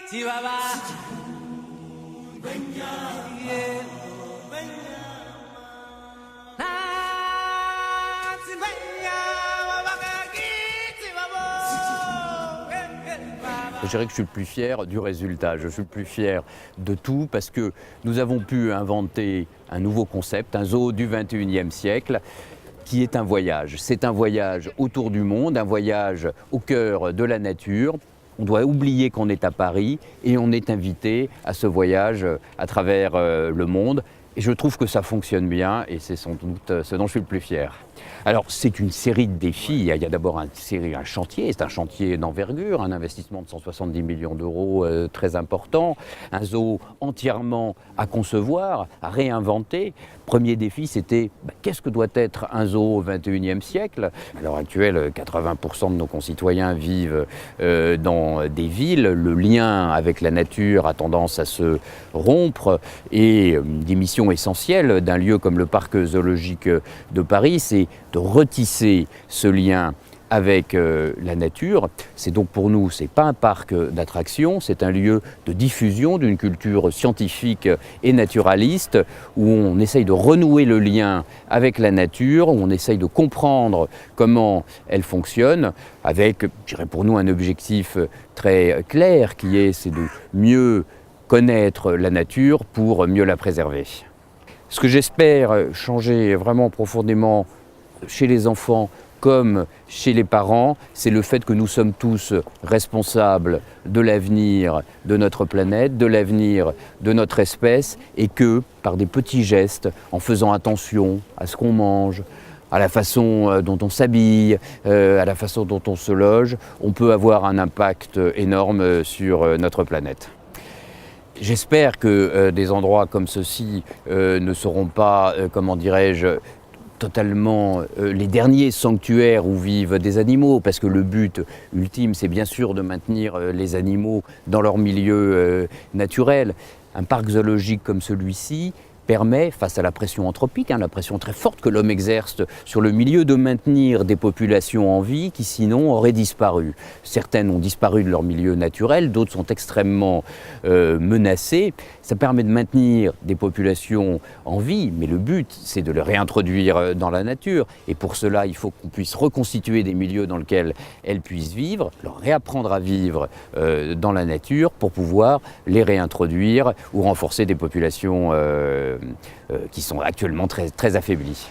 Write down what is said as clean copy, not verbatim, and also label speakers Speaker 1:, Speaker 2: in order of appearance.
Speaker 1: Je dirais que je suis le plus fier du résultat, je suis le plus fier de tout parce que nous avons pu inventer un nouveau concept, un zoo du 21e siècle qui est un voyage. C'est un voyage autour du monde, un voyage au cœur de la nature. On doit oublier qu'on est à Paris et on est invité à ce voyage à travers le monde. Et je trouve que ça fonctionne bien et c'est sans doute ce dont je suis le plus fier. Alors c'est une série de défis, il y a d'abord un chantier, c'est un chantier d'envergure, un investissement de 170 millions d'euros très important, un zoo entièrement à concevoir, à réinventer. Premier défi c'était qu'est-ce que doit être un zoo au XXIe siècle? À l'heure actuelle, 80% de nos concitoyens vivent dans des villes, le lien avec la nature a tendance à se rompre et une des missions essentielles d'un lieu comme le parc zoologique de Paris, c'est de retisser ce lien avec la nature. C'est donc pour nous, ce n'est pas un parc d'attractions, c'est un lieu de diffusion d'une culture scientifique et naturaliste où on essaye de renouer le lien avec la nature, où on essaye de comprendre comment elle fonctionne, avec, je dirais pour nous, un objectif très clair c'est de mieux connaître la nature pour mieux la préserver. Ce que j'espère changer vraiment profondément chez les enfants comme chez les parents, c'est le fait que nous sommes tous responsables de l'avenir de notre planète, de l'avenir de notre espèce et que par des petits gestes, en faisant attention à ce qu'on mange, à la façon dont on s'habille, à la façon dont on se loge, on peut avoir un impact énorme sur notre planète. J'espère que des endroits comme ceux-ci ne seront pas, comment dirais-je, totalement les derniers sanctuaires où vivent des animaux, parce que le but ultime, c'est bien sûr de maintenir les animaux dans leur milieu naturel. Un parc zoologique comme celui-ci permet, face à la pression anthropique, la pression très forte que l'homme exerce sur le milieu, de maintenir des populations en vie qui sinon auraient disparu. Certaines ont disparu de leur milieu naturel, d'autres sont extrêmement menacées. Ça permet de maintenir des populations en vie, mais le but c'est de les réintroduire dans la nature. Et pour cela, il faut qu'on puisse reconstituer des milieux dans lesquels elles puissent vivre, leur réapprendre à vivre dans la nature pour pouvoir les réintroduire ou renforcer des populations qui sont actuellement très affaiblies.